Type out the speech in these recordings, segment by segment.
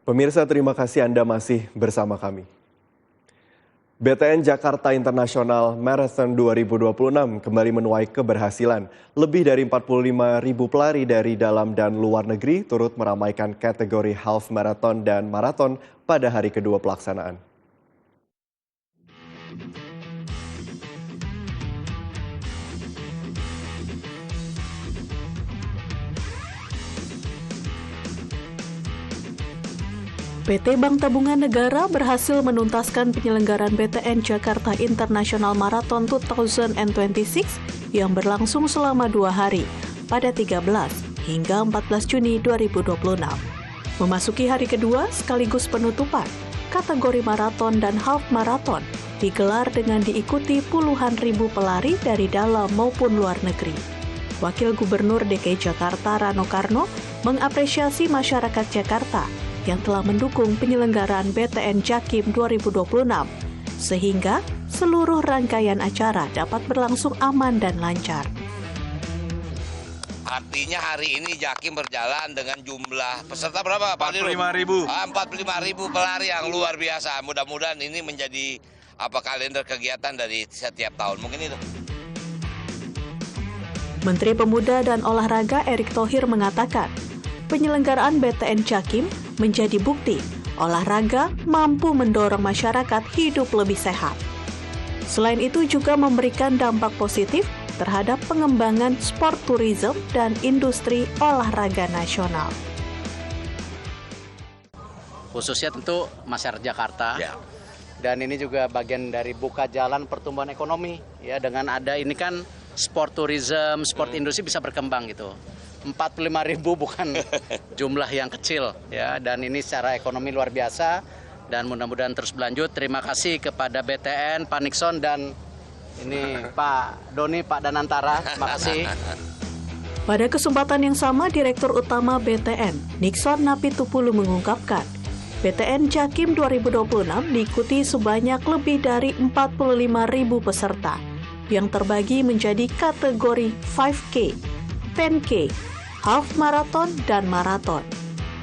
Pemirsa, terima kasih Anda masih bersama kami. BTN Jakarta International Marathon 2026 kembali menuai keberhasilan. Lebih dari 45.000 pelari dari dalam dan luar negeri turut meramaikan kategori half marathon dan marathon pada hari kedua pelaksanaan. PT Bank Tabungan Negara berhasil menuntaskan penyelenggaraan BTN Jakarta International Marathon 2026 yang berlangsung selama 2 hari pada 13 hingga 14 Juni 2026. Memasuki hari kedua sekaligus penutupan, kategori maraton dan half maraton digelar dengan diikuti puluhan ribu pelari dari dalam maupun luar negeri. Wakil Gubernur DKI Jakarta Rano Karno mengapresiasi masyarakat Jakarta yang telah mendukung penyelenggaraan BTN Jakim 2026, sehingga seluruh rangkaian acara dapat berlangsung aman dan lancar. Artinya hari ini Jakim berjalan dengan jumlah peserta berapa Pak? 45.000. 45.000 pelari yang luar biasa. Mudah-mudahan ini menjadi kalender kegiatan dari setiap tahun. Mungkin itu. Menteri Pemuda dan Olahraga Erick Thohir mengatakan, penyelenggaraan BTN Jakim menjadi bukti olahraga mampu mendorong masyarakat hidup lebih sehat. Selain itu juga memberikan dampak positif terhadap pengembangan sport tourism dan industri olahraga nasional. Khususnya tentu masyarakat Jakarta. Ya. Dan ini juga bagian dari buka jalan pertumbuhan ekonomi. Ya, dengan ada ini kan sport tourism, sport industri bisa berkembang gitu. 45.000 bukan jumlah yang kecil ya, dan ini secara ekonomi luar biasa dan mudah-mudahan terus berlanjut. Terima kasih kepada BTN, Pak Nixon dan ini Pak Doni, Pak Danantara. Terima kasih. Pada kesempatan yang sama, Direktur Utama BTN, Nixon Napitupulu mengungkapkan, BTN Jakim 2026 diikuti sebanyak lebih dari 45.000 peserta yang terbagi menjadi kategori 5K, 10K, half marathon, dan maraton.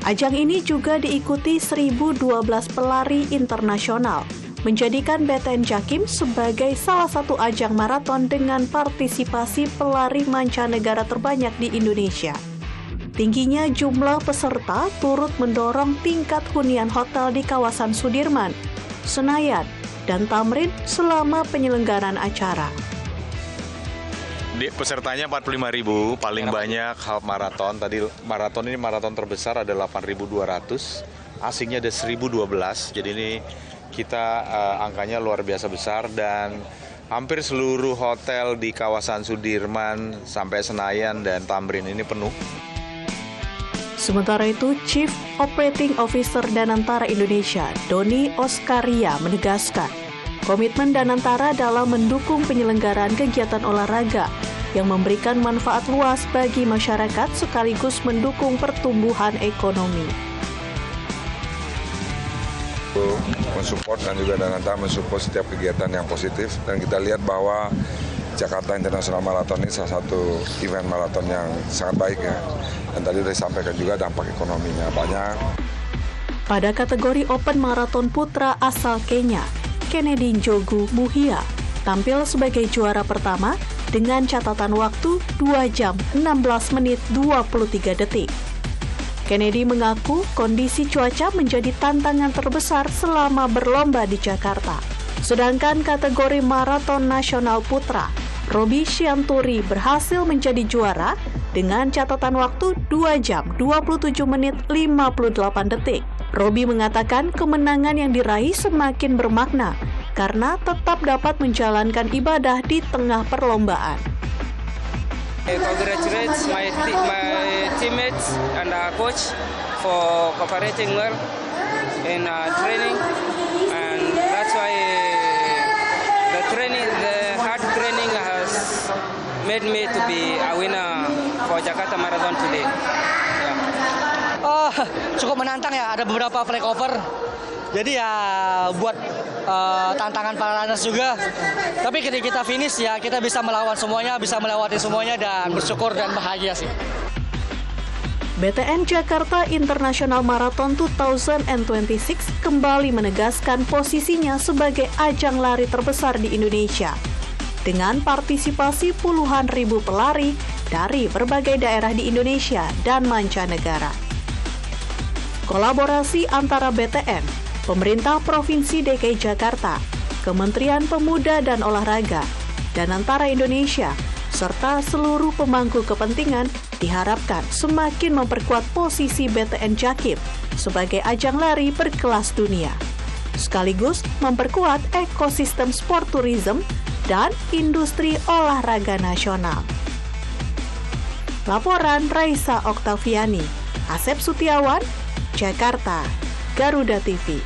Ajang ini juga diikuti 1.012 pelari internasional, menjadikan BTN Jakim sebagai salah satu ajang maraton dengan partisipasi pelari mancanegara terbanyak di Indonesia. Tingginya jumlah peserta turut mendorong tingkat hunian hotel di kawasan Sudirman, Senayan, dan Tamrin selama penyelenggaraan acara. Pesertanya 45.000, paling banyak half maraton. Tadi maraton ini maraton terbesar ada 8.200, asingnya ada 1.012. Jadi ini kita angkanya luar biasa besar dan hampir seluruh hotel di kawasan Sudirman sampai Senayan dan Tamrin ini penuh. Sementara itu, Chief Operating Officer Danantara Indonesia, Doni Oskaria, menegaskan komitmen Danantara dalam mendukung penyelenggaraan kegiatan olahraga yang memberikan manfaat luas bagi masyarakat sekaligus mendukung pertumbuhan ekonomi. Mensupport dan juga Danantara mensupport setiap kegiatan yang positif, dan kita lihat bahwa Jakarta International Marathon ini salah satu event maraton yang sangat baik ya. Dan tadi sudah disampaikan juga dampak ekonominya banyak. Pada kategori Open Marathon Putra asal Kenya, Kennedy Njogu Muhia tampil sebagai juara pertama dengan catatan waktu 2 jam 16 menit 23 detik. Kennedy mengaku kondisi cuaca menjadi tantangan terbesar selama berlomba di Jakarta. Sedangkan kategori Maraton Nasional Putra, Robi Shianturi berhasil menjadi juara dengan catatan waktu 2 jam 27 menit 58 detik. Robi mengatakan kemenangan yang diraih semakin bermakna karena tetap dapat menjalankan ibadah di tengah perlombaan. I congratulate my teammates and coach for cooperating well in training, and that's why the hard training has made me to be a winner for Jakarta Marathon today. Cukup menantang ya, ada beberapa flycover. Jadi ya buat tantangan para runners juga. Tapi ketika kita finish ya kita bisa melawan semuanya, bisa melewati semuanya dan bersyukur dan bahagia sih. BTN Jakarta International Marathon 2026 kembali menegaskan posisinya sebagai ajang lari terbesar di Indonesia dengan partisipasi puluhan ribu pelari dari berbagai daerah di Indonesia dan mancanegara. Kolaborasi antara BTN, Pemerintah Provinsi DKI Jakarta, Kementerian Pemuda dan Olahraga, dan antara Indonesia serta seluruh pemangku kepentingan diharapkan semakin memperkuat posisi BTN Jakim sebagai ajang lari berkelas dunia, sekaligus memperkuat ekosistem sport tourism dan industri olahraga nasional. Laporan Raisa Oktaviani, Asep Sutiawan, Jakarta, Garuda TV.